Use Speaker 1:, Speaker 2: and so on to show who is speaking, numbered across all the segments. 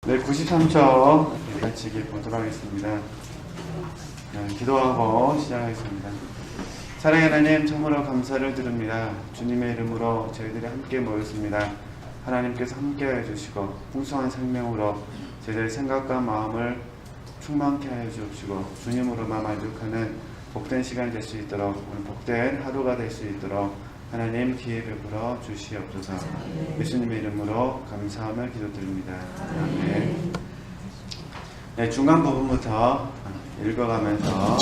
Speaker 1: 네, 93초 같이 보도록 하겠습니다. 기도하고 시작하겠습니다. 사랑의 하나님, 참으로 감사를 드립니다. 주님의 이름으로 저희들이 함께 모였습니다. 하나님께서 함께하여 주시고 풍성한 생명으로 저희들의 생각과 마음을 충만케 하여 주옵시고 주님으로만 만족하는 복된 시간이 될 수 있도록, 오늘 복된 하루가 될 수 있도록 하나님 기회 베풀어 주시옵소서. 예수님의 이름으로 감사하며 기도드립니다. 아멘. 네, 중간 부분부터 읽어가면서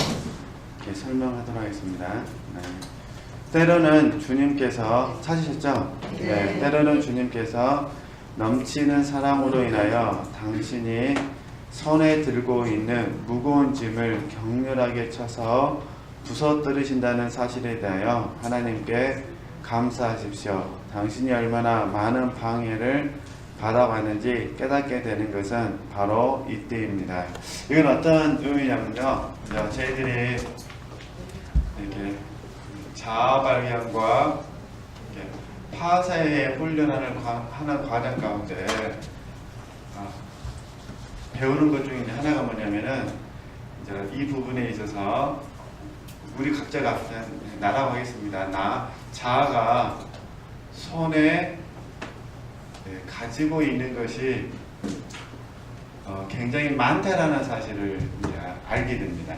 Speaker 1: 이렇게 설명하도록 하겠습니다. 네. 때로는 주님께서 찾으셨죠? 네. 때로는 주님께서 넘치는 사랑으로 인하여 당신이 손에 들고 있는 무거운 짐을 격렬하게 쳐서 부서뜨리신다는 사실에 대하여 하나님께 감사하십시오. 당신이 얼마나 많은 방해를 받아왔는지 깨닫게 되는 것은 바로 이때입니다. 이건 어떤 의미냐면요, 저희들이 이렇게 자아 발견과 파쇄에 훈련하는 과정 가운데 배우는 것 중에 하나가 뭐냐면은 이 부분에 있어서 우리 각자가 나라고 하겠습니다. 자아가 손에 가지고 있는 것이 굉장히 많다라는 사실을 알게 됩니다.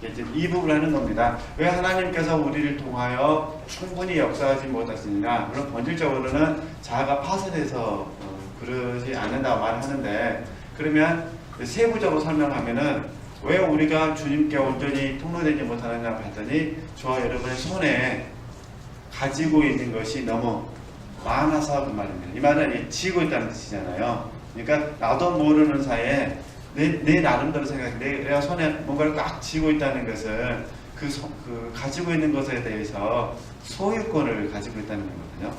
Speaker 1: 이제 이 부분을 하는 겁니다. 왜 하나님께서 우리를 통하여 충분히 역사하지 못하시느냐? 물론 본질적으로는 자아가 파쇄돼서 그러지 않는다고 말하는데, 그러면 세부적으로 설명하면은 왜 우리가 주님께 온전히 통로되지 못하느냐 봤더니 저와 여러분의 손에 가지고 있는 것이 너무 많아서 그 말입니다. 이 말은 지고 있다는 뜻이잖아요. 그러니까 나도 모르는 사이에 내 나름대로 생각해, 내가 손에 뭔가를 꽉 쥐고 있다는 것은 그 가지고 있는 것에 대해서 소유권을 가지고 있다는 거거든요.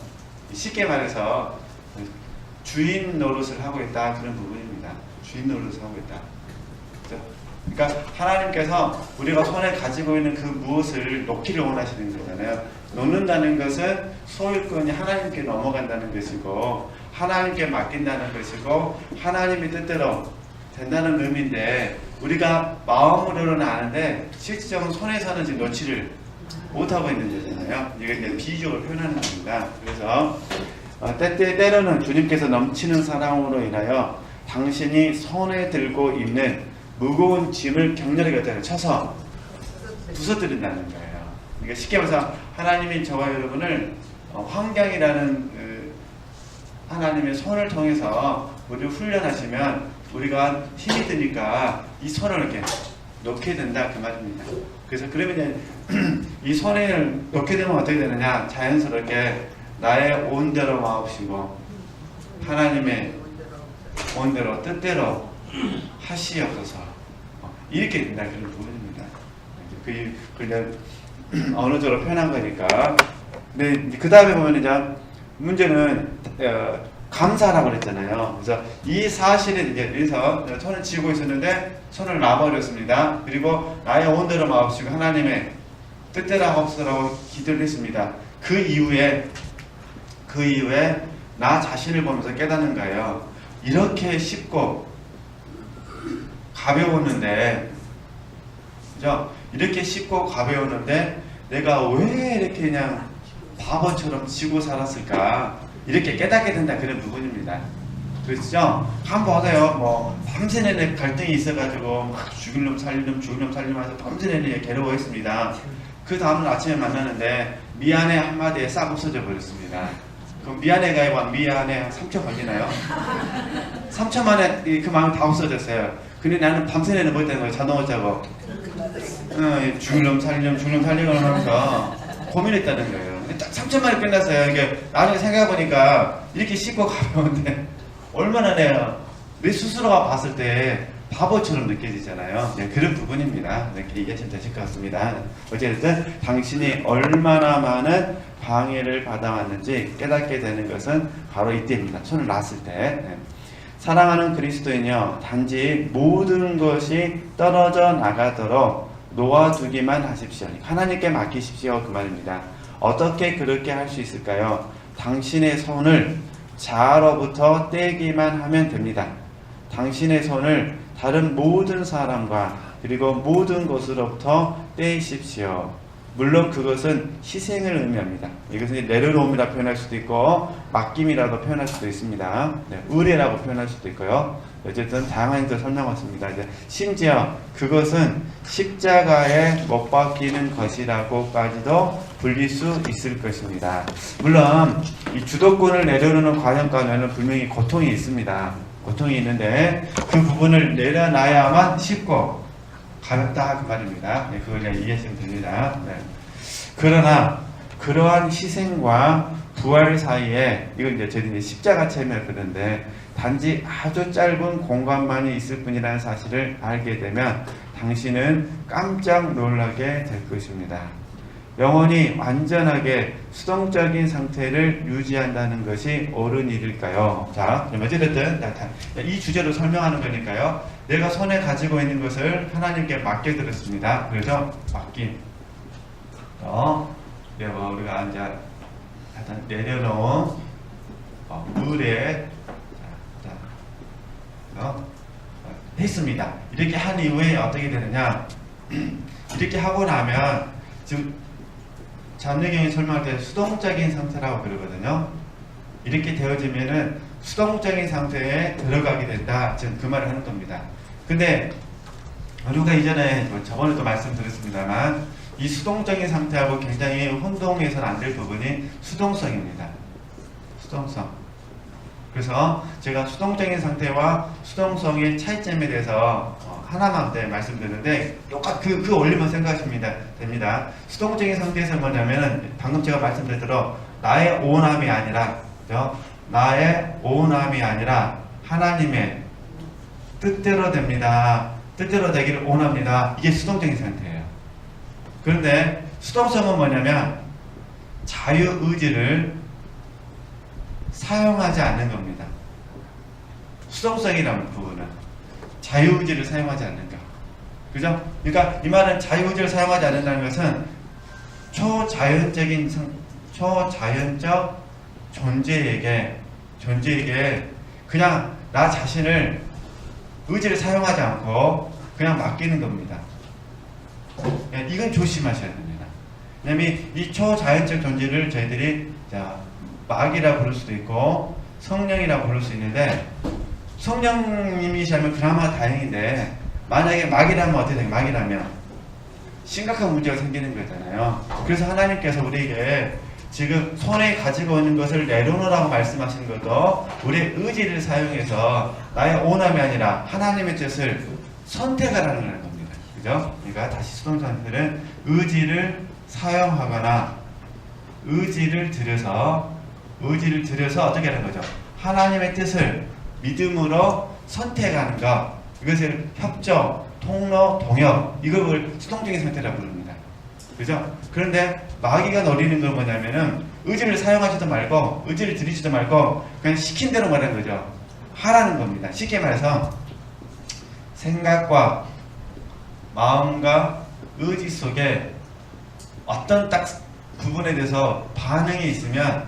Speaker 1: 쉽게 말해서 주인 노릇을 하고 있다, 그런 부분입니다. 주인 노릇을 하고 있다. 그렇죠? 그러니까 하나님께서 우리가 손에 가지고 있는 그 무엇을 놓기를 원하시는 거잖아요. 놓는다는 것은 소유권이 하나님께 넘어간다는 것이고 하나님께 맡긴다는 것이고 하나님의 뜻대로 된다는 의미인데, 우리가 마음으로는 아는데 실질적으로 손에서는 지금 놓지를 못하고 있는 거잖아요. 이게 이제 비유적으로 표현하는 겁니다. 그래서 때로는 주님께서 넘치는 사랑으로 인하여 당신이 손에 들고 있는 무거운 짐을 격렬하게 쳐서 부서뜨린다는 거예요. 그러니까 쉽게 말해서 하나님이 저와 여러분을 환경이라는 하나님의 손을 통해서 우리를 훈련하시면 우리가 힘이 드니까 이 손을 이렇게 놓게 된다, 그 말입니다. 그래서 그러면 이 손을 놓게 되면 어떻게 되느냐? 자연스럽게 나의 온대로 마옵시고 하나님의 온대로 뜻대로 하시옵소서, 이렇게 된다, 그런 부분입니다. 그냥 어느 쪽으로 표현한 거니까. 근데 그 다음에 보면 이제 문제는 감사라고 그랬잖아요. 그래서 이 사실에 이제 그래서 손을 쥐고 있었는데 손을 놔버렸습니다. 그리고 나의 온대로 마옵시고 하나님의 뜻대로 하옵소서라고 기도를 했습니다. 그 이후에 나 자신을 보면서 깨닫는 거예요. 이렇게 쉽고 가벼웠는데, 그죠? 이렇게 쉽고 가벼웠는데 내가 왜 이렇게 그냥 바보처럼 지고 살았을까? 이렇게 깨닫게 된다, 그런 부분입니다. 그렇죠? 한번 보세요. 뭐 밤새 내내 갈등이 있어가지고 막 죽일 놈 살릴 놈 하면서 밤새 내내 괴로워했습니다. 그 다음날 아침에 만나는데 미안해 한마디에 싹 없어져 버렸습니다. 그럼 미안해가 미안해 3초 걸리나요? 3초 만에 그 마음이 다 없어졌어요. 근데 나는 밤새 내내 뭐 했다는 거예요? 자동화 작업. 죽일 놈 살릴 놈 하면서 고민했다는 거예요. 근데 딱 3초 만에 끝났어요. 이게 나중에 생각해보니까 이렇게 쉽고 가벼운데 얼마나 내 스스로가 봤을 때 바보처럼 느껴지잖아요. 네, 그런 부분입니다. 이렇게 이해하시면 되실 것 같습니다. 어쨌든 당신이 얼마나 많은 방해를 받아왔는지 깨닫게 되는 것은 바로 이때입니다. 손을 놨을 때. 네. 사랑하는 그리스도인이여, 단지 모든 것이 떨어져 나가도록 놓아두기만 하십시오. 하나님께 맡기십시오, 그 말입니다. 어떻게 그렇게 할 수 있을까요? 당신의 손을 자아로부터 떼기만 하면 됩니다. 당신의 손을 다른 모든 사람과 그리고 모든 것으로부터 떼십시오. 물론 그것은 희생을 의미합니다. 이것은 내려놓음이라 표현할 수도 있고 맡김이라고 표현할 수도 있습니다. 네, 의뢰라고 표현할 수도 있고요. 어쨌든 다양한 뜻을 설명했습니다. 이제 심지어 그것은 십자가에 못 박히는 것이라고까지도 불릴 수 있을 것입니다. 물론 이 주도권을 내려놓는 과정 가운데는 분명히 고통이 있습니다. 고통이 있는데 그 부분을 내려놔야만 쉽고 가볍다 그 말입니다. 네, 그걸 이해하시면 됩니다. 네. 그러나 그러한 희생과 부활 사이에 이건 이제 저희들이 십자가 체험을 그런데 단지 아주 짧은 공간만이 있을 뿐이라는 사실을 알게 되면 당신은 깜짝 놀라게 될 것입니다. 영혼이 완전하게 수동적인 상태를 유지한다는 것이 옳은 일일까요? 자, 어찌됐든 이 주제로 설명하는 거니까요. 내가 손에 가지고 있는 것을 하나님께 맡겨드렸습니다. 그래서 맡김. 우리가 이제 내려놓은 의뢰 했습니다. 이렇게 한 이후에 어떻게 되느냐? 이렇게 하고 나면 지금 잡내경이 설명할 때 수동적인 상태라고 그러거든요. 이렇게 되어지면은 수동적인 상태에 들어가게 된다. 지금 그 말을 하는 겁니다. 근데 우리가 이전에 저번에도 말씀드렸습니다만 이 수동적인 상태하고 굉장히 혼동해서는 안 될 부분이 수동성입니다. 수동성. 그래서 제가 수동적인 상태와 수동성의 차이점에 대해서 하나만 말씀드리는데 그 원리만 생각하시면 됩니다. 수동적인 상태에서 뭐냐면은 방금 제가 말씀드린 대로 나의 오남이 아니라 나의 오남이 아니라 하나님의 뜻대로 됩니다. 뜻대로 되기를 원합니다. 이게 수동적인 상태예요. 그런데 수동성은 뭐냐면 자유의지를 사용하지 않는 겁니다. 수동성이라는 부분은 자유의지를 사용하지 않는 것. 그죠? 그러니까 이 말은 자유의지를 사용하지 않는다는 것은 초자연적 존재에게 그냥 나 자신을 의지를 사용하지 않고 그냥 맡기는 겁니다. 이건 조심하셔야 됩니다. 왜냐면 이 초자연적 존재를 저희들이 마귀라 부를 수도 있고 성령이라 부를 수 있는데 성령님이시면 그나마 다행인데 만약에 마귀라면 어떻게 돼요? 마귀라면 심각한 문제가 생기는 거잖아요. 그래서 하나님께서 우리에게 지금 손에 가지고 있는 것을 내려놓으라고 말씀하시는 것도 우리의 의지를 사용해서 나의 오남이 아니라 하나님의 뜻을 선택하라는 겁니다. 그죠? 그러니까 다시 수동san태들은 의지를 사용하거나 의지를 들여서 어떻게 하는 거죠? 하나님의 뜻을 믿음으로 선택하는 것. 이것을 협조, 통로, 동역. 이걸 수동적인 상태라고 부릅니다. 그죠? 그런데 마귀가 노리는 건 뭐냐면은 의지를 사용하지도 말고 의지를 들이지도 말고 그냥 시킨 대로 말하는 거죠. 하라는 겁니다. 쉽게 말해서 생각과 마음과 의지 속에 어떤 딱 부분에 대해서 반응이 있으면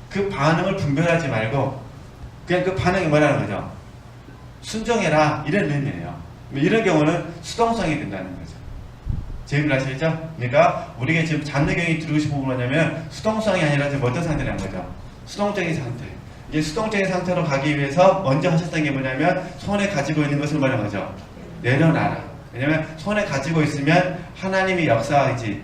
Speaker 1: 그 반응을 분별하지 말고 그냥 그 반응이 뭐라는 거죠? 순종해라 이런 의미예요. 이런 경우는 수동성이 된다는 거죠. 제입을 아시겠죠? 그러니까 우리가 지금 잡내경이 들고 싶은 건 뭐냐면 수동성이 아니라 지금 어떤 상태라는 거죠? 수동적인 상태. 이게 수동적인 상태로 가기 위해서 먼저 하셨던 게 뭐냐면 손에 가지고 있는 것을 뭐라는 거죠? 내려놔라. 왜냐면 손에 가지고 있으면 하나님이 역사하지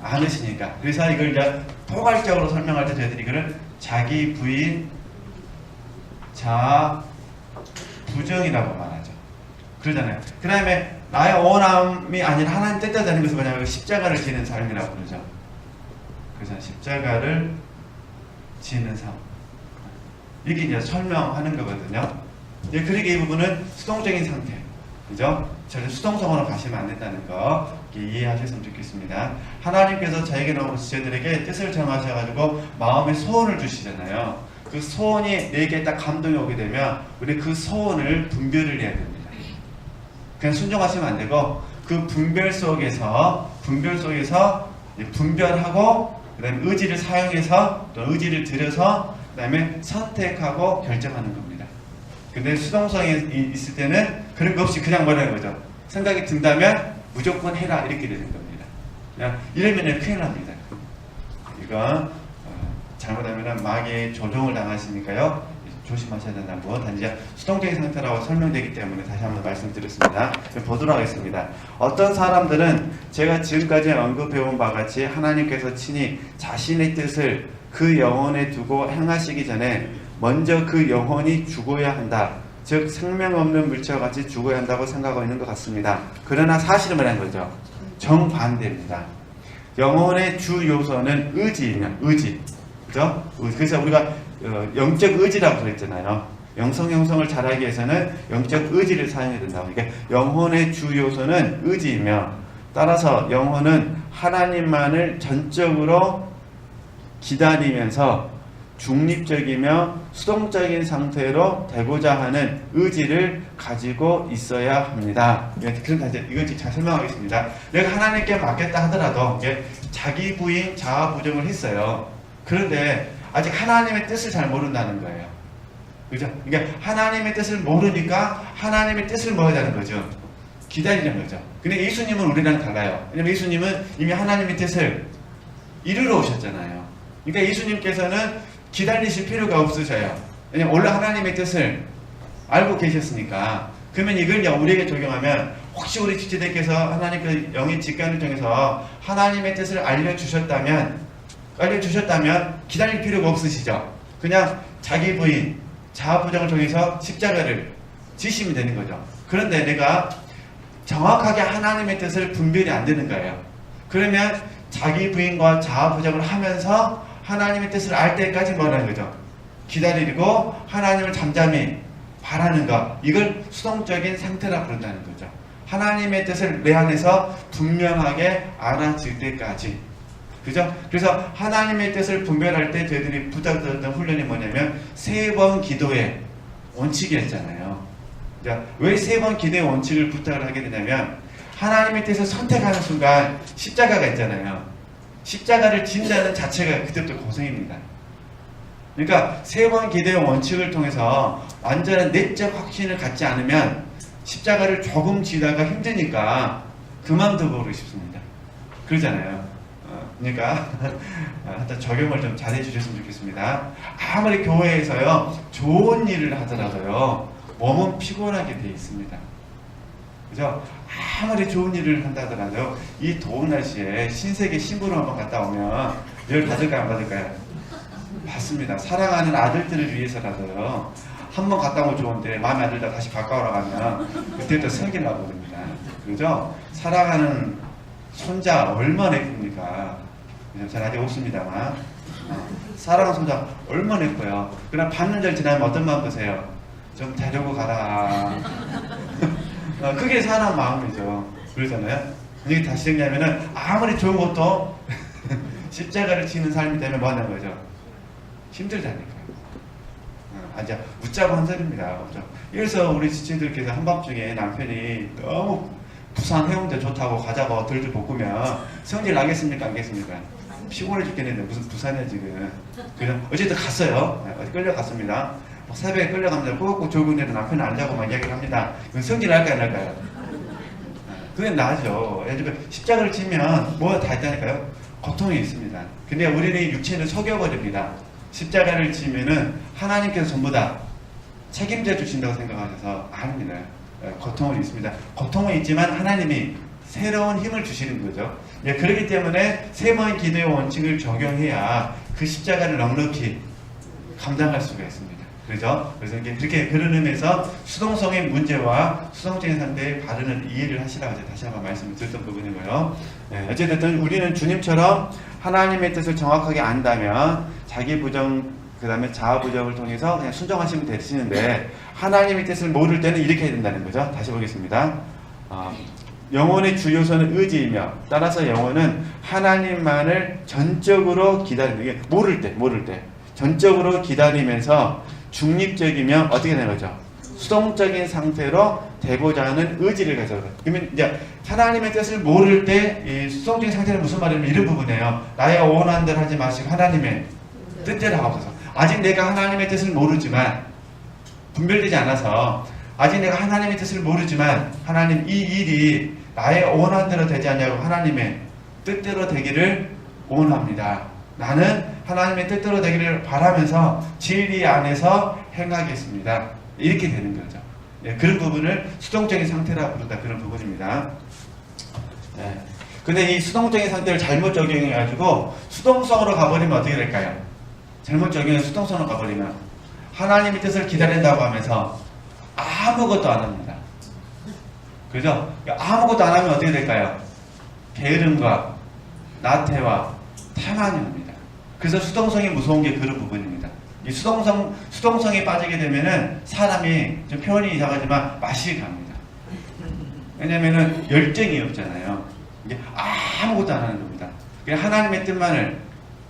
Speaker 1: 않으시니까. 그래서 이걸 이제 포괄적으로 설명할 때 저희들이 이거를 자기 부인 자 부정이라고 말하죠. 그러잖아요. 그 다음에 나의 원함이 아니라 하나님 뜻대로 되는 것은 뭐냐면 십자가를 지는 삶이라고 그러죠. 그래서 십자가를 지는 삶. 이렇게 이제 설명하는 거거든요. 그러게 이 부분은 수동적인 상태. 그죠? 절대 수동성으로 가시면 안 된다는 거 이해하셨으면 좋겠습니다. 하나님께서 저희들에게 뜻을 정하셔가지고 마음에 소원을 주시잖아요. 그 소원이 내게 딱 감동이 오게 되면 우리 그 소원을 분별을 해야 됩니다. 그냥 순종하시면 안 되고 그 분별 속에서 분별하고 그 다음에 의지를 사용해서 또 의지를 들여서 그 다음에 선택하고 결정하는 겁니다. 근데 수동성이 있을 때는 그런 거 없이 그냥 뭐라는 거죠. 생각이 든다면 무조건 해라 이렇게 되는 겁니다. 그냥 이러면 큰일 납니다. 이건 잘못하면 마귀의 조종을 당하시니까요. 조심하셔야 된다는 거. 단지 수동적인 상태라고 설명되기 때문에 다시 한번 말씀드렸습니다. 보도록 하겠습니다. 어떤 사람들은 제가 지금까지 언급해온 바와 같이 하나님께서 친히 자신의 뜻을 그 영혼에 두고 행하시기 전에 먼저 그 영혼이 죽어야 한다. 즉 생명 없는 물체와 같이 죽어야 한다고 생각하고 있는 것 같습니다. 그러나 사실은 뭐라는 거죠? 정반대입니다. 영혼의 주 요소는 의지이며 의지. 그죠? 그래서 우리가 영적 의지라고 그랬잖아요. 영성을 잘하기 위해서는 영적 의지를 사용해야 된다고. 그러니까 영혼의 주 요소는 의지이며 따라서 영혼은 하나님만을 전적으로 기다리면서 중립적이며 수동적인 상태로 되고자 하는 의지를 가지고 있어야 합니다. 그러니까 이걸 잘 설명하겠습니다. 내가 하나님께 맡겼다 하더라도 자기 부인 자아 부정을 했어요. 그런데 아직 하나님의 뜻을 잘 모른다는 거예요. 그죠? 그러니까 하나님의 뜻을 모르니까 하나님의 뜻을 뭐 하자는 거죠? 기다리는 거죠. 근데 예수님은 우리랑 달라요. 왜냐면 예수님은 이미 하나님의 뜻을 이루러 오셨잖아요. 그러니까 예수님께서는 기다리실 필요가 없으셔요. 왜냐면 원래 하나님의 뜻을 알고 계셨으니까. 그러면 이걸 우리에게 적용하면 혹시 우리 지체들께서 하나님 그 영의 직관을 통해서 하나님의 뜻을 알려주셨다면 기다릴 필요가 없으시죠. 그냥 자기 부인, 자아 부정을 통해서 십자가를 지시면 되는 거죠. 그런데 내가 정확하게 하나님의 뜻을 분별이 안 되는 거예요. 그러면 자기 부인과 자아 부정을 하면서 하나님의 뜻을 알 때까지 뭐라는 거죠? 기다리고 하나님을 잠잠히 바라는 것. 이걸 수동적인 상태라 부른다는 거죠. 하나님의 뜻을 내 안에서 분명하게 알아질 때까지. 그죠? 그래서 하나님의 뜻을 분별할 때 저희들이 부탁드렸던 훈련이 뭐냐면 3번 기도의 원칙이었잖아요. 왜 3번 기도의 원칙을 부탁을 하게 되냐면 하나님의 뜻을 선택하는 순간 십자가가 있잖아요. 십자가를 진다는 자체가 그때부터 고생입니다. 그러니까 3번 기도의 원칙을 통해서 완전한 내적 확신을 갖지 않으면 십자가를 조금 지다가 힘드니까 그만둬보고 싶습니다. 그러잖아요. 그러니까 하여튼 적용을 좀 잘해 주셨으면 좋겠습니다. 아무리 교회에서요 좋은 일을 하더라도요 몸은 피곤하게 돼 있습니다. 그죠? 아무리 좋은 일을 한다더라도 이 더운 날씨에 신세계 신부로 한번 갔다 오면 열 받을까요 안 받을까요? 받습니다. 사랑하는 아들들을 위해서라도요 한번 갔다 오면 좋은데 마음에 안 들다 다시 바꿔오라 가면 그때부터 성질 나거든요. 그죠? 사랑하는 손자 얼마나 예쁩니까? 전 아직 없습니다만 사랑하는 손자 얼마나 예뻐요. 그러나 반년절 지나면 어떤 마음 드세요? 좀 데리고 가라. 그게 사람 마음이죠. 그러잖아요. 이게 다시 정리하면은 아무리 좋은 것도 십자가를 지는 삶이 되면 뭐 하는 거죠? 힘들다니까요. 아주 웃자고 한 소리입니다. 그렇죠? 그래서 우리 지체들께서 한밤중에 남편이 너무 부산 해운대 좋다고 가자고 들들 볶으면 성질 나겠습니까? 안 겠습니까? 피곤해 죽겠는데 무슨 부산에 지금. 그냥 어쨌든 갔어요. 어디 끌려갔습니다. 새벽에 끌려갑니다. 꾹꾹 졸고 있는데 남편은 안 자고 막 이야기를 합니다. 이건 성질 날까요? 안 날까요? 그게 나죠. 십자가를 치면 뭐가 다 있다니까요? 고통이 있습니다. 근데 우리는 육체는 속여버립니다. 십자가를 치면은 하나님께서 전부 다 책임져 주신다고 생각하셔서 아닙니다. 고통은 있습니다. 고통은 있지만 하나님이 새로운 힘을 주시는 거죠. 그렇기 때문에 3번 기도의 원칙을 적용해야 그 십자가를 넉넉히 감당할 수가 있습니다. 그렇죠? 그래서 그렇게 그런 의미에서 수동성의 문제와 수동적인 상태의 바르는 이해를 하시라고 제가 다시 한번 말씀을 드렸던 부분이고요. 어쨌든 우리는 주님처럼 하나님의 뜻을 정확하게 안다면 자기 부정 그 다음에 자아 부정을 통해서 그냥 순종하시면 되시는데 하나님의 뜻을 모를 때는 이렇게 해야 된다는 거죠. 다시 보겠습니다. 영혼의 주요소는 의지이며 따라서 영혼은 하나님만을 전적으로 기다리는 게 모를 때 전적으로 기다리면서 중립적이며 어떻게 되는 거죠? 수동적인 상태로 되고자 하는 의지를 가져요. 그러면 이제 하나님의 뜻을 모를 때 이 수동적인 상태는 무슨 말이냐면 이런 부분이에요. 나의 원하는 대로 하지 마시고 하나님의 뜻대로 하옵소서. 아직 내가 하나님의 뜻을 모르지만 분별되지 않아서 아직 내가 하나님의 뜻을 모르지만 하나님 이 일이 나의 원한대로 되지 않냐고 하나님의 뜻대로 되기를 원합니다. 나는 하나님의 뜻대로 되기를 바라면서 진리 안에서 행하겠습니다. 이렇게 되는 거죠. 예, 그런 부분을 수동적인 상태라고 부른다. 그런 부분입니다. 네. 근데 이 수동적인 상태를 잘못 적용해가지고 수동성으로 가버리면 어떻게 될까요? 잘못 적용해서 수동성으로 가버리면 하나님의 뜻을 기다린다고 하면서 아무것도 안 합니다. 그죠? 아무것도 안 하면 어떻게 될까요? 게으름과 나태와 태만이 옵니다. 그래서 수동성이 무서운 게 그런 부분입니다. 이 수동성에 빠지게 되면은 사람이 좀 표현이 이상하지만 맛이 갑니다. 왜냐면은 열정이 없잖아요. 이게 아무것도 안 하는 겁니다. 그냥 하나님의 뜻만을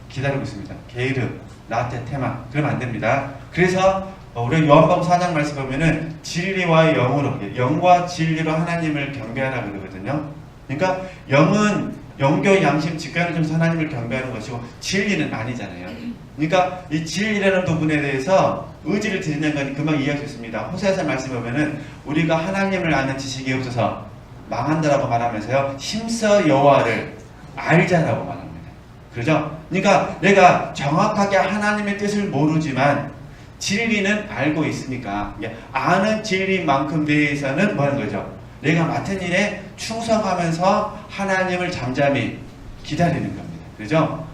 Speaker 1: 기다리고 있습니다. 게으름, 나태, 태만. 그러면 안 됩니다. 그래서 우리 요한복음 4장 말씀 보면은 진리와 영으로, 영과 진리로 하나님을 경배하라 그러거든요. 그러니까 영은 영교, 양심, 직관을 통해서 하나님을 경배하는 것이고 진리는 아니잖아요. 그러니까 이 진리라는 부분에 대해서 의지를 드리는 건 금방 이해할 수 있습니다. 호세아서 말씀 보면은 우리가 하나님을 아는 지식이 없어서 망한다라고 말하면서요. 힘써 여호와를 알자라고 말합니다. 그죠? 그러니까 내가 정확하게 하나님의 뜻을 모르지만 진리는 알고 있으니까 아는 진리만큼 대해서는 뭐 하는 거죠? 내가 맡은 일에 충성하면서 하나님을 잠잠히 기다리는 겁니다. 그죠?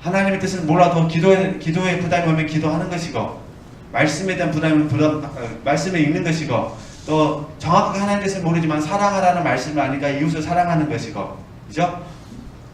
Speaker 1: 하나님의 뜻을 몰라도 기도에 부담이 오면 기도하는 것이고 말씀에 대한 부담이 말씀을 읽는 것이고 또 정확하게 하나님의 뜻을 모르지만 사랑하라는 말씀을 아니까 이웃을 사랑하는 것이고 그죠?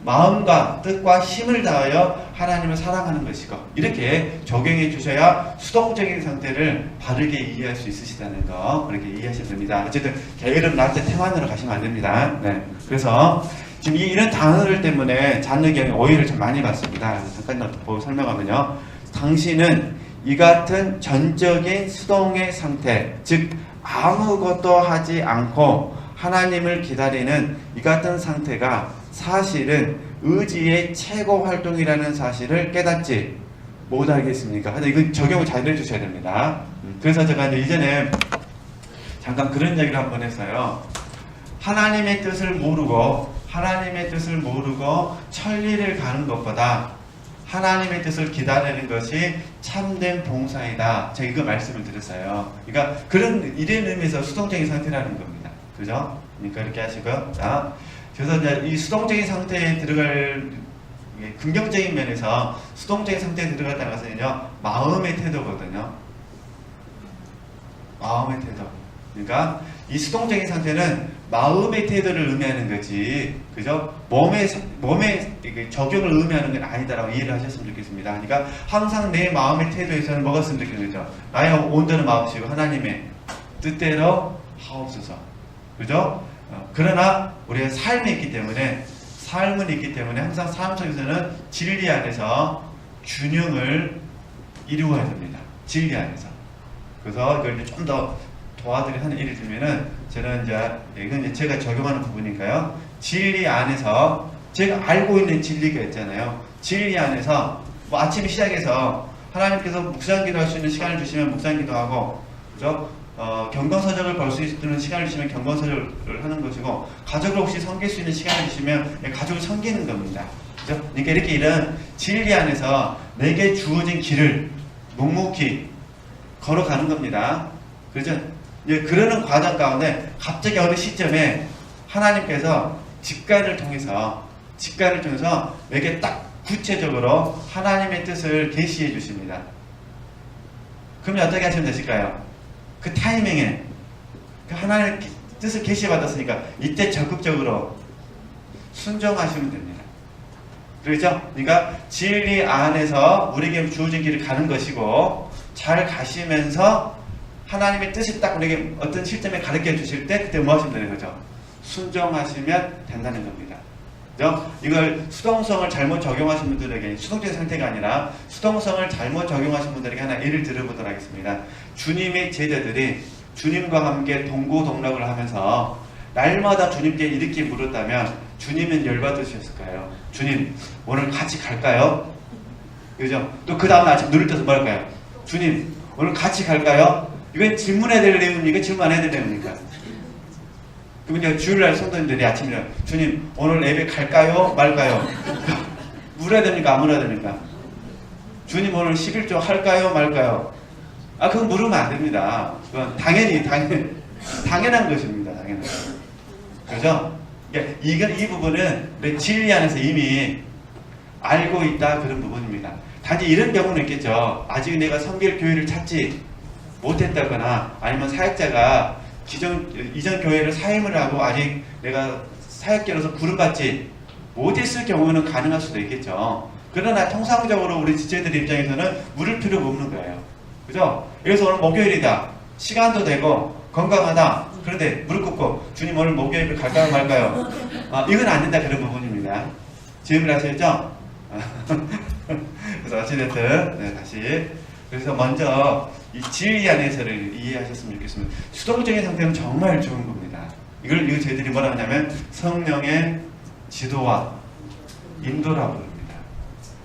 Speaker 1: 마음과 뜻과 힘을 다하여 하나님을 사랑하는 것이고 이렇게 적용해 주셔야 수동적인 상태를 바르게 이해할 수 있으시다는 거 그렇게 이해하셔야 됩니다. 어쨌든 게으름, 나태, 태만으로 가시면 안 됩니다. 네. 그래서 지금 이런 단어들 때문에 자녀경에 오해를 좀 많이 받습니다. 잠깐 보고 설명하면요. 당신은 이 같은 전적인 수동의 상태, 즉 아무것도 하지 않고 하나님을 기다리는 이 같은 상태가 사실은 의지의 최고 활동이라는 사실을 깨닫지 못하겠습니까? 근데 이거 적용을 잘 해주셔야 됩니다. 그래서 제가 이제 이전에 잠깐 그런 얘기를 한번 했어요. 하나님의 뜻을 모르고 천리를 가는 것보다 하나님의 뜻을 기다리는 것이 참된 봉사이다. 제가 이거 말씀을 드렸어요. 그러니까 이런 의미에서 수동적인 상태라는 겁니다. 그죠? 그러니까 이렇게 하시고요. 자, 그래서 이제 이 수동적인 상태에 들어갈 긍정적인 면에서 수동적인 상태에 들어갔다는 것은요 마음의 태도거든요. 마음의 태도. 그러니까 이 수동적인 상태는 마음의 태도를 의미하는 거지, 그죠? 몸의 적용을 의미하는 건 아니다라고 이해를 하셨으면 좋겠습니다. 그러니까 항상 내 마음의 태도에서는 뭐가 있으면 좋겠죠? 나의 온전한 마음이시고 하나님의 뜻대로 하옵소서, 그죠? 그러나 우리의 삶은 있기 때문에 항상 삶 속에서는 진리 안에서 균형을 이루어야 됩니다. 진리 안에서. 그래서 이걸 좀 더 도와드리는 하는 예를 들면은 저는 이건 이제 제가 적용하는 부분이니까요. 진리 안에서 제가 알고 있는 진리가 있잖아요. 진리 안에서 뭐 아침에 시작해서 하나님께서 묵상기도 할 수 있는 시간을 주시면 묵상기도 하고, 그죠? 경건서적을 볼 수 있는 시간을 주시면 경건서적을 하는 것이고, 가족을 혹시 섬길 수 있는 시간을 주시면 가족을 섬기는 겁니다. 그죠? 그러니까 이렇게 이런 진리 안에서 내게 주어진 길을 묵묵히 걸어가는 겁니다. 그죠? 이제 그러는 과정 가운데 갑자기 어느 시점에 하나님께서 직관을 통해서 내게 딱 구체적으로 하나님의 뜻을 계시해 주십니다. 그러면 어떻게 하시면 되실까요? 그 타이밍에 그 하나님의 뜻을 계시해 받았으니까 이때 적극적으로 순종하시면 됩니다. 그렇죠? 그러니까 진리 안에서 우리에게 주어진 길을 가는 것이고, 잘 가시면서 하나님의 뜻이 딱 우리에게 어떤 시점에 가르쳐 주실 때 그때 뭐 하시면 되는 거죠? 순종하시면 된다는 겁니다. 그죠? 이걸 수동성을 잘못 적용하신 분들에게, 수동적인 상태가 아니라 수동성을 잘못 적용하신 분들에게 하나 예를 들어보도록 하겠습니다. 주님의 제자들이 주님과 함께 동고동락을 하면서 날마다 주님께 이렇게 물었다면 주님은 열받으셨을까요? 주님, 오늘 같이 갈까요? 그죠? 또 그 다음날 아침 눈을 떠서 뭐 할까요? 주님, 오늘 같이 갈까요? 이건 질문해야 될 내용입니까? 질문 안 해야 될 내용입니까? 그러면 이제 주일날 성도님들이 아침에 주님 오늘 예배 갈까요? 말까요? 물어야 됩니까? 안 물어야 됩니까? 주님 오늘 11조 할까요? 말까요? 그건 물으면 안 됩니다. 그건 당연한 것입니다. 당연한 것. 그죠? 그러니까 이 부분은 내 진리 안에서 이미 알고 있다 그런 부분입니다. 단지 이런 경우는 있겠죠. 아직 내가 성결 교회를 찾지 못했다거나 아니면 사역자가 이전 교회를 사임을 하고 아직 내가 사역자로서 부름받지 못했을 경우는 가능할 수도 있겠죠. 그러나 통상적으로 우리 지체들 입장에서는 물을 필요가 없는 거예요. 그죠? 그래서 오늘 목요일이다. 시간도 되고 건강하다. 그런데 무릎 꿇고 주님 오늘 목요일 갈까요 말까요? 이건 안 된다 그런 부분입니다. 질문 하셨죠? 그래서 어찌됐든 네, 다시 그래서 먼저 이 진리 안에서를 이해하셨으면 좋겠습니다. 수동적인 상태는 정말 좋은 겁니다. 이거 저희들이 뭐라 하냐면 성령의 지도와 인도라고 합니다.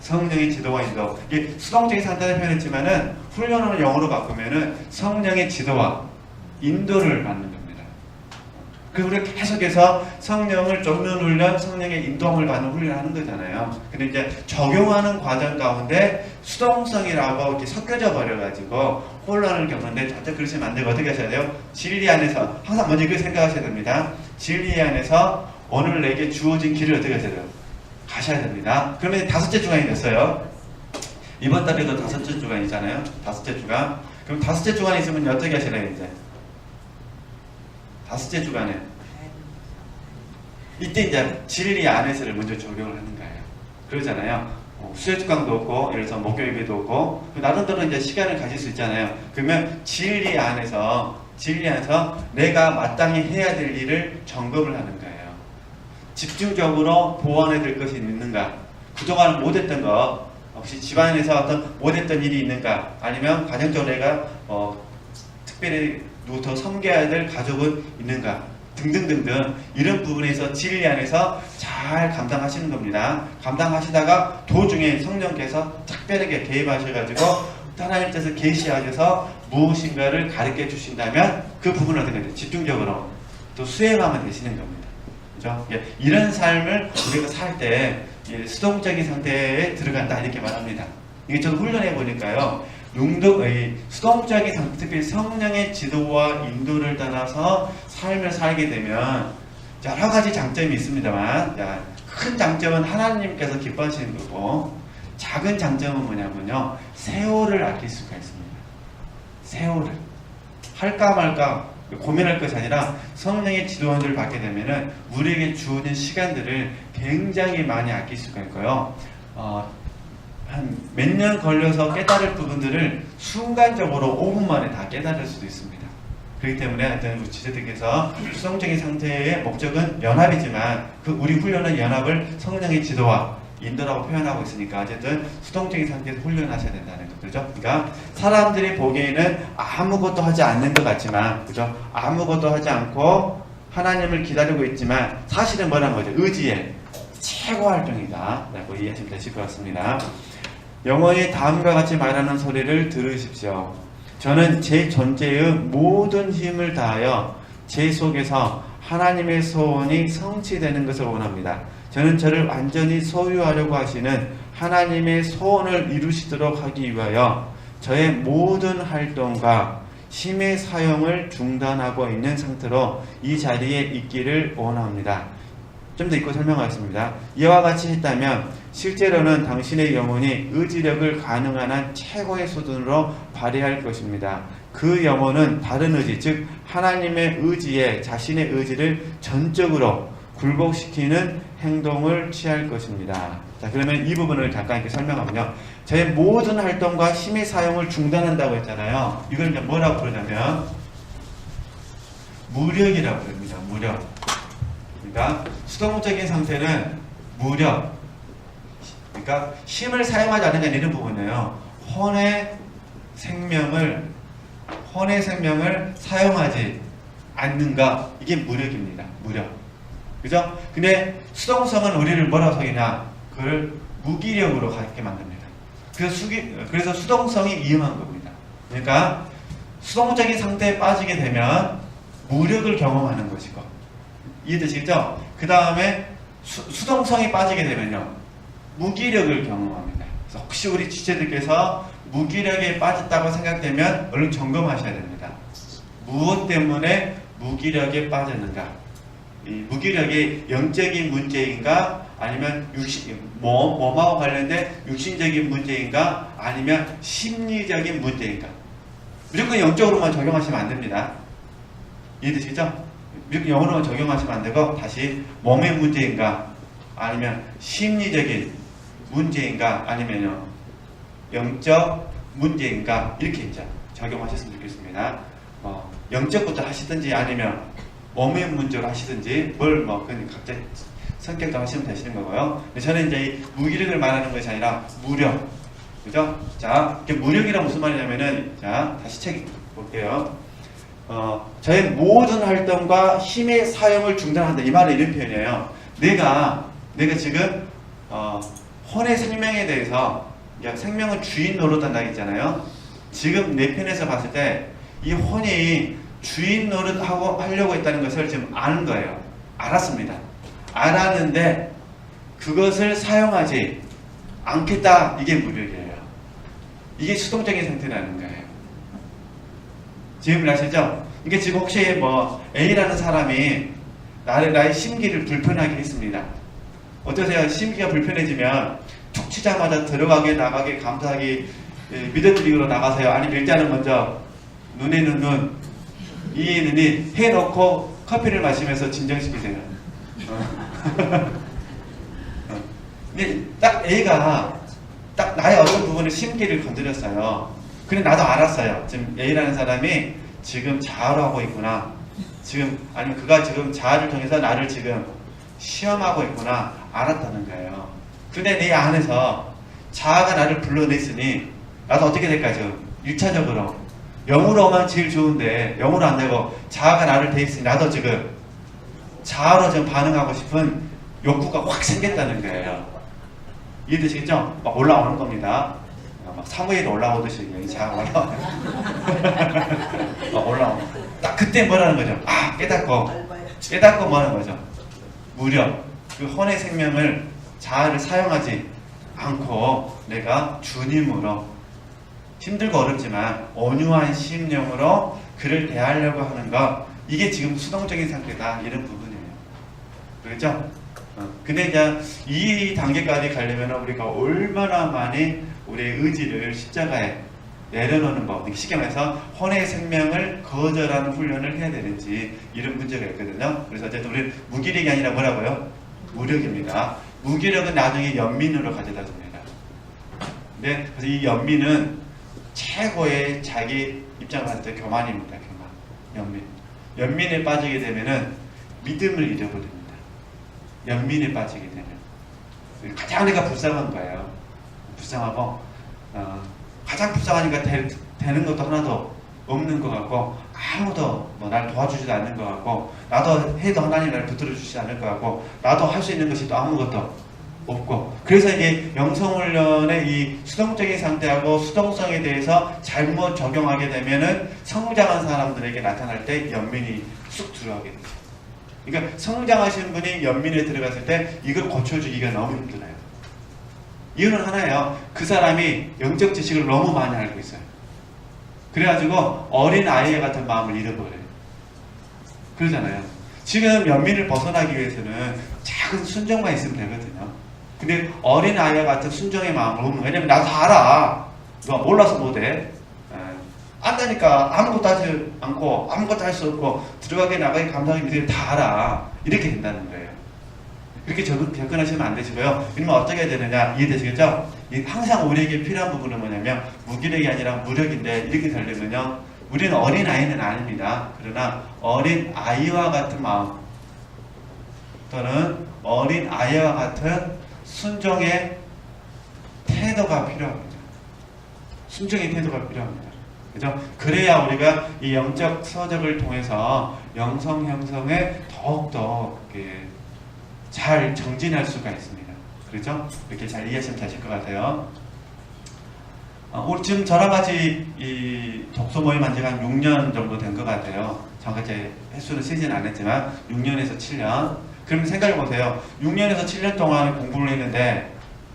Speaker 1: 성령의 지도와 인도. 이게 수동적인 상태를 표현했지만은 훈련을 영어로 바꾸면은 성령의 지도와 인도를 받는 겁니다. 그래서 우리가 계속해서 성령을 쫓는 훈련, 성령의 인도함을 받는 훈련을 하는 거잖아요. 근데 이제 적용하는 과정 가운데 수동성이라고 이렇게 섞여져 버려가지고 혼란을 겪는데 절대 그러시면 안 되고 어떻게 하셔야 돼요? 진리 안에서 항상 먼저 그렇게 생각하셔야 됩니다. 진리 안에서 오늘 내게 주어진 길을 어떻게 하셔야 돼요? 가셔야 됩니다. 그러면 5째 주간이 됐어요. 이번 달에도 5째 주간이잖아요. 5째 주간. 그럼 5째 주간이 있으면 어떻게 하시나요, 이제? 5째 주간에 이때 이제 진리 안에서를 먼저 적용을 하는 거예요. 그러잖아요. 수요특강도 없고 예를 들어서 목요일에도 없고 나름대로 이제 시간을 가질 수 있잖아요. 그러면 진리 안에서 내가 마땅히 해야 될 일을 점검을 하는 거예요. 집중적으로 보완해야 될 것이 있는가? 그동안 못했던 거 혹시 집안에서 어떤 못했던 일이 있는가? 아니면 가정적으로 내가 특별히 누구 더 섬겨야 될 가족은 있는가 등등등등 이런 부분에서 진리 안에서 잘 감당하시는 겁니다. 감당하시다가 도중에 성령께서 특별하게 개입하셔가지고 하나님께서 계시하셔서 무엇인가를 가르쳐 주신다면 그 부분을 어떻게 해요? 집중적으로 또 수행하면 되시는 겁니다. 그죠? 이런 삶을 우리가 살 때 수동적인 상태에 들어간다 이렇게 말합니다. 이게 저도 훈련해 보니까요. 수동적인 상태, 특히 성령의 지도와 인도를 따라서 삶을 살게 되면 여러 가지 장점이 있습니다만 큰 장점은 하나님께서 기뻐하시는 거고 작은 장점은 뭐냐면요. 세월을 아낄 수가 있습니다. 세월을 할까 말까 고민할 것이 아니라 성령의 지도원들을 받게 되면은 우리에게 주어진 시간들을 굉장히 많이 아낄 수가 있고요. 한 몇 년 걸려서 깨달을 부분들을 순간적으로 5분 만에 다 깨달을 수도 있습니다. 그렇기 때문에 하여튼 우리 지체들께서 수동적인 상태의 목적은 연합이지만 그 우리 훈련은 연합을 성령의 지도와 인도라고 표현하고 있으니까 어쨌든 수동적인 상태에서 훈련하셔야 된다는 것들죠. 그러니까 사람들이 보기에는 아무것도 하지 않는 것 같지만, 그죠? 아무것도 하지 않고 하나님을 기다리고 있지만 사실은 뭐라는 거죠? 의지의 최고 활동이다 라고 이해하시면 되실 것 같습니다. 영원히 다음과 같이 말하는 소리를 들으십시오. 저는 제 존재의 모든 힘을 다하여 제 속에서 하나님의 소원이 성취되는 것을 원합니다. 저는 저를 완전히 소유하려고 하시는 하나님의 소원을 이루시도록 하기 위하여 저의 모든 활동과 힘의 사용을 중단하고 있는 상태로 이 자리에 있기를 원합니다. 좀 더 읽고 설명하겠습니다. 이와 같이 했다면 실제로는 당신의 영혼이 의지력을 가능한 한 최고의 수준으로 발휘할 것입니다. 그 영혼은 다른 의지, 즉 하나님의 의지에 자신의 의지를 전적으로 굴복시키는 행동을 취할 것입니다. 자, 그러면 이 부분을 잠깐 이렇게 설명하면요. 저의 모든 활동과 힘의 사용을 중단한다고 했잖아요. 이걸 이제 뭐라고 그러냐면 무력이라고 합니다. 무력. 그러니까 수동적인 상태는 무력. 그러니까 힘을 사용하지 않는 게 이런 부분이에요. 혼의 생명을 사용하지 않는가? 이게 무력입니다. 무력. 그죠? 근데 수동성은 우리를 뭐라고 속이냐? 그걸 무기력으로 가게 만듭니다. 그래서 수동성이 위험한 겁니다. 그러니까 수동적인 상태에 빠지게 되면 무력을 경험하는 것이고, 이해되시죠? 그 다음에 수동성이 빠지게 되면요, 무기력을 경험합니다. 그래서 혹시 우리 지체들께서 무기력에 빠졌다고 생각되면 얼른 점검하셔야 됩니다. 무엇 때문에 무기력에 빠졌는가? 이 무기력이 영적인 문제인가? 아니면 몸하고 관련된 육신적인 문제인가? 아니면 심리적인 문제인가? 무조건 영적으로만 적용하시면 안 됩니다. 이해되시죠? 무조건 영어로만 적용하시면 안 되고, 다시 몸의 문제인가? 아니면 심리적인 문제인가? 아니면요, 영적 문제인가? 이렇게 이제 적용하셨으면 좋겠습니다. 영적부터 하시든지 아니면 몸의 문제로 하시든지 그건 각자 선택도 하시면 되시는 거고요. 근데 저는 이제 이 무기력을 말하는 것이 아니라 무력, 그죠? 자, 무력이란 무슨 말이냐면은, 자, 다시 책 볼게요. 저의 모든 활동과 힘의 사용을 중단한다. 이 말은 이런 표현이에요. 내가 지금 혼의 생명에 대해서, 생명은 주인 노릇한다 했잖아요. 지금 내 편에서 봤을 때 이 혼이 주인 노릇하려고 했다는 것을 지금 아는 거예요. 알았습니다. 알았는데 그것을 사용하지 않겠다. 이게 무력이에요. 이게 수동적인 상태라는 거예요. 지금 아시죠? 이게 지금 혹시 A라는 사람이 나의 심기를 불편하게 했습니다. 어떠세요? 심기가 불편해지면 툭 치자마자 들어가게 나가게 감사하게 믿어드리고 나가세요? 아니면 일단은 먼저 눈에는 눈, 이에는 이 해놓고 커피를 마시면서 진정시키세요. 근데 딱 A가 딱 나의 어떤 부분을 심기를 건드렸어요. 근데 나도 알았어요. 지금 A라는 사람이 지금 자아로 하고 있구나. 아니면 그가 지금 자아를 통해서 나를 지금 시험하고 있구나. 알았다는 거예요. 근데 내 안에서 자아가 나를 불러냈으니 나도 어떻게 될까? 지금 1차적으로 영으로만 제일 좋은데 영으로 안 되고 자아가 나를 대했으니 나도 지금 자아로 좀 반응하고 싶은 욕구가 확 생겼다는 거예요. 이해되시겠죠? 막 올라오는 겁니다. 막 사무엘이 올라오듯이 자아가 막 올라오는. 딱 그때 뭐라는 거죠? 깨닫고 뭐하는 거죠? 무력, 그 혼의 생명을 자아를 사용하지 않고 내가 주님으로 힘들고 어렵지만 온유한 심령으로 그를 대하려고 하는 것, 이게 지금 수동적인 상태다. 이런 부분이에요. 그렇죠? 근데 이제 이 단계까지 가려면 우리가 얼마나 많이 우리의 의지를 십자가에 내려놓는 법, 쉽게 말해서 혼의 생명을 거절하는 훈련을 해야 되는지, 이런 문제가 있거든요. 그래서 어쨌든 우리는 무기력이 아니라 뭐라고요? 무력입니다. 무기력은 나중에 연민으로 가져다 줍니다. 네, 그래서 이 연민은 최고의 자기 입장을 봤을 때 교만입니다. 교만. 연민에 빠지게 되면은 믿음을 잃어버립니다. 연민에 빠지게 되면 가장 내가 불쌍한 거예요. 불쌍하고 가장 불쌍하니까 되는 것도 하나도 없는 것 같고, 아무도 날 도와주지도 않는 것 같고, 나도 해도 하나님 나를 붙들어 주시지 않을 것 같고, 나도 할 수 있는 것이 또 아무것도 없고, 그래서 이게 영성훈련의 이 수동적인 상태하고 수동성에 대해서 잘못 적용하게 되면은 성장한 사람들에게 나타날 때 연민이 쑥 들어가게 되죠. 그러니까 성장하신 분이 연민에 들어갔을 때 이걸 고쳐주기가 너무 힘들어요. 이유는 하나예요. 그 사람이 영적 지식을 너무 많이 알고 있어요. 그래가지고 어린 아이 같은 마음을 잃어버려요. 그러잖아요. 지금 연민을 벗어나기 위해서는 작은 순종만 있으면 되거든요. 근데 어린 아이와 같은 순종의 마음을 없는 거예요. 왜냐면 나도 다 알아. 너 몰라서 못해. 안다니까 아무것도 하지 않고 아무것도 할 수 없고 들어가게 나가게 감사하게 믿으면 다 알아. 이렇게 된다는 거예요. 이렇게 접근하시면 안 되시고요. 이러면 어떻게 해야 되느냐, 이해되시겠죠? 항상 우리에게 필요한 부분은 뭐냐면 무기력이 아니라 무력인데, 이렇게 되려면요, 우리는 어린 아이는 아닙니다. 그러나 어린 아이와 같은 마음 또는 어린 아이와 같은 순종의 태도가 필요합니다. 순종의 태도가 필요합니다. 그죠? 그래야 우리가 이 영적 서적을 통해서 영성 형성에 더욱더 잘 정진할 수가 있습니다. 그렇죠? 이렇게 잘 이해하시면 되실 것 같아요. 지금 저랑 같이 이 독서 모임 한 지가 한 6년 정도 된 것 같아요. 정확하게 횟수를 쓰진 않았지만 6년에서 7년. 그러면 생각해 보세요. 6년에서 7년 동안 공부를 했는데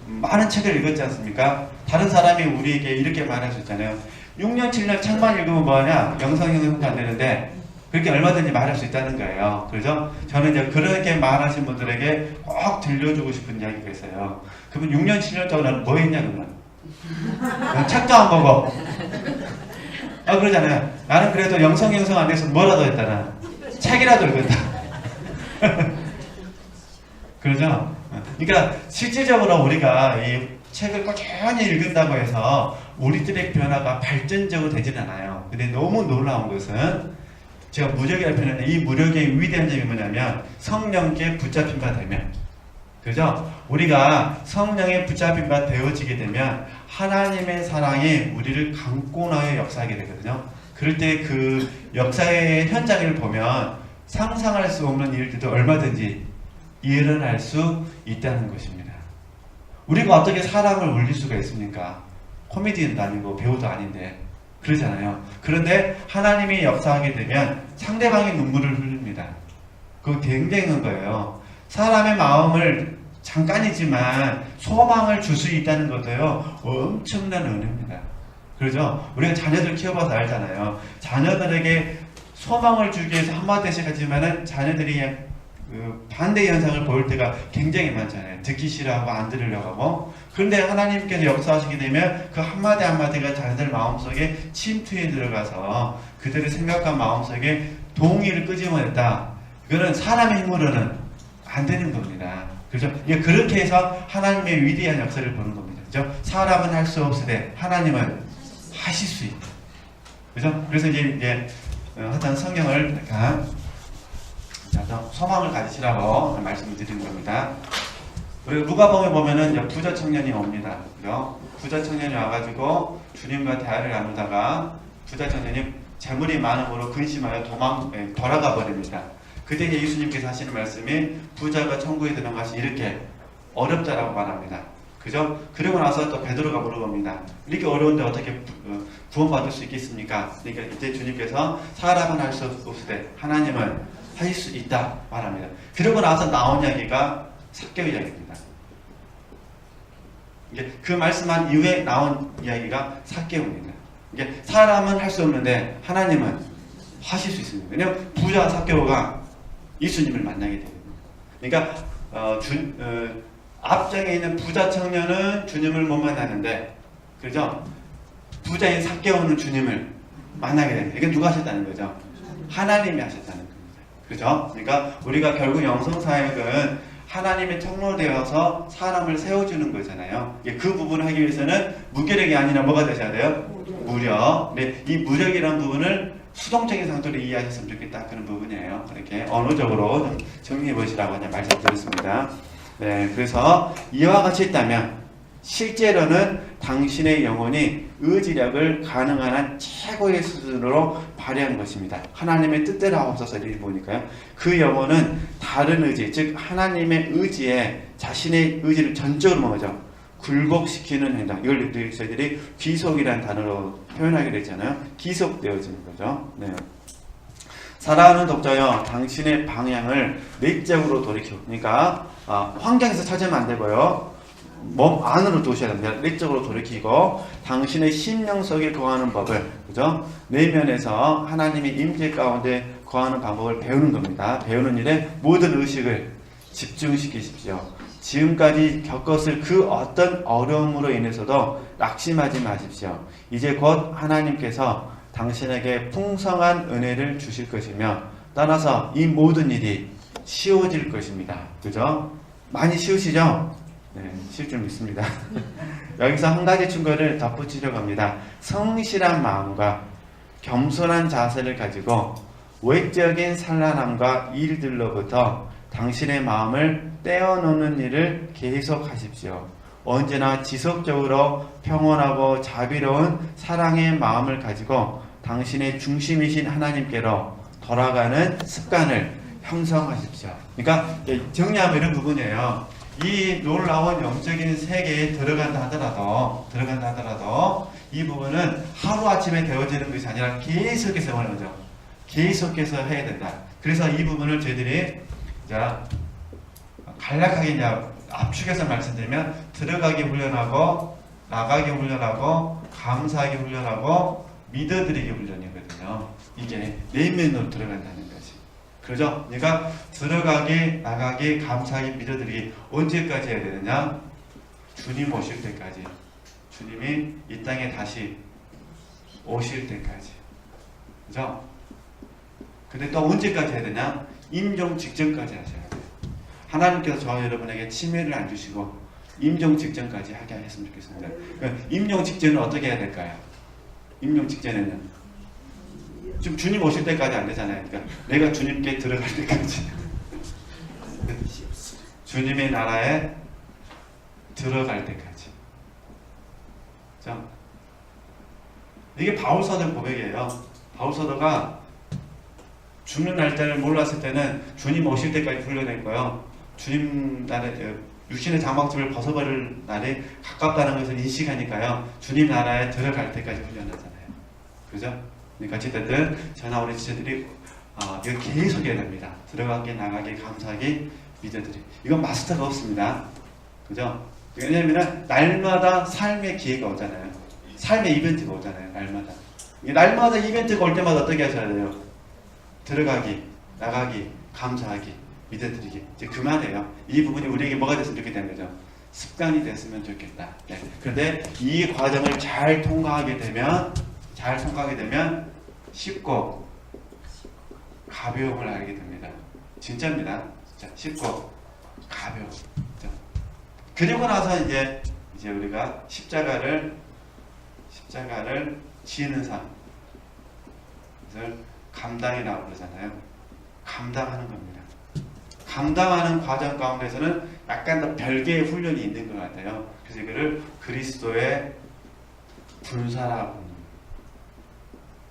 Speaker 1: 많은 책을 읽었지 않습니까? 다른 사람이 우리에게 이렇게 말할 수 있잖아요. 6년, 7년 책만 읽으면 뭐하냐? 영성형성도 안 되는데 그렇게 얼마든지 말할 수 있다는 거예요. 그렇죠? 저는 이제 그렇게 말하신 분들에게 꼭 들려주고 싶은 이야기가 있어요. 그러면 6년, 7년 동안 뭐 했냐, 그러면? 책도 안 보고. 그러잖아요. 나는 그래도 영성 안 돼서 뭐라도 했다나. 책이라도 읽었다. 그러죠? 그러니까 실질적으로 우리가 이 책을 꾸준히 읽는다고 해서 우리들의 변화가 발전적으로 되진 않아요. 근데 너무 놀라운 것은 제가 무력이라고 표현했는데 이 무력의 위대한 점이 뭐냐면 성령께 붙잡힌 바 되면, 그죠? 우리가 성령에 붙잡힌 바 되어지게 되면 하나님의 사랑이 우리를 감고 나에 역사하게 되거든요. 그럴 때 그 역사의 현장을 보면 상상할 수 없는 일들도 얼마든지 일어날 수 있다는 것입니다. 우리가 어떻게 사람을 울릴 수가 있습니까? 코미디언도 아니고 배우도 아닌데 그러잖아요. 그런데 하나님이 역사하게 되면 상대방의 눈물을 흘립니다. 그거 굉장한 거예요. 사람의 마음을 잠깐이지만 소망을 줄 수 있다는 것도요, 엄청난 은혜입니다. 그렇죠? 우리가 자녀들 키워봐서 알잖아요. 자녀들에게 소망을 주기 위해서 한마디씩 하지만은 자녀들이 그 반대 현상을 보일 때가 굉장히 많잖아요. 듣기 싫어하고 안 들으려고 하고. 그런데 하나님께서 역사하시게 되면 그 한마디 한마디가 자녀들 마음속에 침투해 들어가서 그들의 생각과 마음속에 동의를 끄집어냈다. 그거는 사람의 힘으로는 안 되는 겁니다. 그렇죠? 그렇게 해서 하나님의 위대한 역사를 보는 겁니다. 그렇죠? 사람은 할 수 없으되 하나님은 하실 수 있다. 그렇죠? 그래서 이제 하여튼 성경을 약간 소망을 가지시라고 말씀을 드리는 겁니다. 우리 누가복음에 보면은 부자 청년이 옵니다. 그죠? 부자 청년이 와가지고 주님과 대화를 나누다가 부자 청년이 재물이 많음으로 근심하여 돌아가 버립니다. 그때 예수님께서 하시는 말씀이 부자가 천국에 드는 것이 이렇게 어렵다라고 말합니다. 그죠? 그리고 나서 또 베드로가 물어봅니다. 이렇게 어려운데 어떻게 구원받을 수 있겠습니까? 그러니까 이때 주님께서 사람은 할 수 없으되 하나님은 하실 수 있다 말합니다. 그러고 나서 나온 이야기가 삭개오 이야기입니다. 이게 그 말씀한 이후에 나온 이야기가 삭개오입니다. 이게 사람은 할 수 없는데 하나님은 하실 수 있습니다. 왜냐하면 부자 삭개오가 예수님을 만나게 됩니다. 그러니까 앞장에 있는 부자 청년은 주님을 못 만나는데, 그죠? 부자인 삭개오는 주님을 만나게 됩니다. 이게 누가 하셨다는 거죠? 하나님이 하셨다는 겁니다. 그죠? 그러니까 우리가 결국 영성사역은 하나님의 통로되어서 사람을 세워주는 거잖아요. 그 부분을 하기 위해서는 무기력이 아니라 뭐가 되셔야 돼요? 무력. 근데 이 무력이라는 부분을 수동적인 상태로 이해하셨으면 좋겠다. 그런 부분이에요. 이렇게 언어적으로 좀 정리해 보시라고 말씀드렸습니다. 네, 그래서 이와 같이 있다면 실제로는 당신의 영혼이 의지력을 가능한 한 최고의 수준으로 발휘한 것입니다. 하나님의 뜻대로 하옵소서 이렇게 보니까요. 그 영혼은 다른 의지, 즉 하나님의 의지에 자신의 의지를 전적으로 뭐죠? 굴복시키는 행동. 이걸 저희들이 귀속이라는 단어로 표현하게 됐잖아요. 귀속되어지는 거죠. 네. 사랑하는 독자여, 당신의 방향을 내적으로 돌이켜. 그러니까 환경에서 찾으면 안 되고요. 몸 안으로 두셔야 됩니다. 내적으로 돌이키고 당신의 심령 속에 거하는 법을, 그죠? 내면에서 하나님의 임재 가운데 거하는 방법을 배우는 겁니다. 배우는 일에 모든 의식을 집중시키십시오. 지금까지 겪었을 그 어떤 어려움으로 인해서도 낙심하지 마십시오. 이제 곧 하나님께서 당신에게 풍성한 은혜를 주실 것이며 따라서 이 모든 일이 쉬워질 것입니다. 그죠? 많이 쉬우시죠? 네, 쉴 줄 믿습니다. 여기서 한 가지 충고를 덧붙이려고 합니다. 성실한 마음과 겸손한 자세를 가지고 외적인 산란함과 일들로부터 당신의 마음을 떼어놓는 일을 계속하십시오. 언제나 지속적으로 평온하고 자비로운 사랑의 마음을 가지고 당신의 중심이신 하나님께로 돌아가는 습관을 형성하십시오. 그러니까 정리하면 이런 부분이에요. 이 놀라운 영적인 세계에 들어간다 하더라도 이 부분은 하루아침에 되어지는 것이 아니라 계속해서 하는 거죠. 계속해서 해야 된다. 그래서 이 부분을 저희들이 자 간략하게 이제 압축해서 말씀드리면 들어가기 훈련하고 나가기 훈련하고 감사하기 훈련하고 믿어드리기 훈련이거든요. 이게 내면으로 들어간다는 거지. 그죠? 그러니까 들어가기, 나가기, 감사하기, 믿어드리기 언제까지 해야 되느냐? 주님 오실 때까지. 주님이 이 땅에 다시 오실 때까지. 그죠? 근데 또 언제까지 해야 되냐? 임종 직전까지 하셔야 돼요. 하나님께서 저와 여러분에게 치매를 안 주시고 임종 직전까지 하게 했으면 좋겠습니다. 그러니까 임종 직전은 어떻게 해야 될까요? 임종 직전에는 지금 주님 오실 때까지 안 되잖아요. 그러니까 내가 주님께 들어갈 때까지 주님의 나라에 들어갈 때까지. 자, 이게 바울사도 고백이에요. 바울사도가 죽는 날짜를 몰랐을 때는 주님 오실 때까지 훈련했고요. 주님 나라에 육신의 장막집을 벗어버릴 날이 가깝다는 것을 인식하니까요. 주님 나라에 들어갈 때까지 훈련하잖아요. 그죠? 그러니까 어쨌든 저나 우리 지체들이 이거 계속 해야 됩니다. 들어가기, 나가기, 감사하기, 믿어드리기. 이건 마스터가 없습니다. 그죠? 왜냐하면 날마다 삶의 기회가 오잖아요. 삶의 이벤트가 오잖아요. 날마다 이벤트가 올 때마다 어떻게 하셔야 돼요? 들어가기, 나가기, 감사하기, 믿어드리기. 이제 그만해요. 이 부분이 우리에게 뭐가 됐으면 좋겠다는 거죠? 습관이 됐으면 좋겠다. 네. 그런데 이 과정을 잘 통과하게 되면 쉽고 가벼움을 알게 됩니다. 진짜입니다. 진짜 쉽고 가벼움. 그리고 나서 이제 우리가 십자가를 지는 삶, 그래서 감당이라고 그러잖아요. 감당하는 겁니다. 감당하는 과정 가운데서는 약간 더 별개의 훈련이 있는 것 같아요. 그래서 이거를 그리스도의 분사라고 합니다.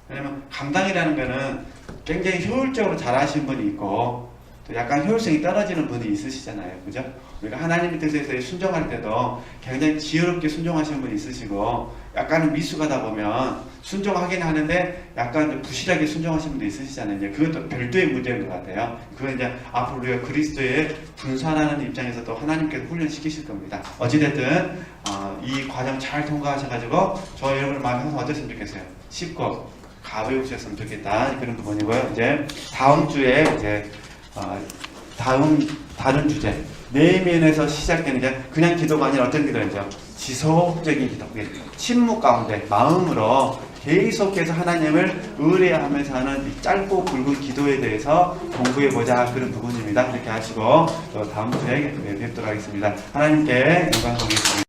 Speaker 1: 왜냐면 감당이라는 거는 굉장히 효율적으로 잘하시는 분이 있고 또 약간 효율성이 떨어지는 분이 있으시잖아요. 그죠? 우리가 하나님의 뜻에 순종할 때도 굉장히 지혜롭게 순종하시는 분이 있으시고 약간은 미숙하다 보면 순종하긴 하는데 약간 부실하게 순종하시는 분도 있으시잖아요. 이제 그것도 별도의 문제인 것 같아요. 그건 이제 앞으로 우리가 그리스도의 분산하는 입장에서 또 하나님께서 훈련시키실 겁니다. 어찌됐든 이 과정 잘 통과하셔가지고 저 여러분의 마음이 항상 어땠으면 좋겠어요. 쉽고 가벼우셨으면 좋겠다. 그런 부분이고요. 이제 다음 주에 다른 주제 내면에서 시작되는 이제 그냥 기도가 아니라 어떤 기도죠? 지속적인 기도. 침묵 가운데 마음으로 계속해서 하나님을 의뢰하면서 하는 짧고 굵은 기도에 대해서 공부해보자 그런 부분입니다. 이렇게 하시고 또 다음 주에 뵙도록 하겠습니다. 하나님께 영광 돌리겠습니다.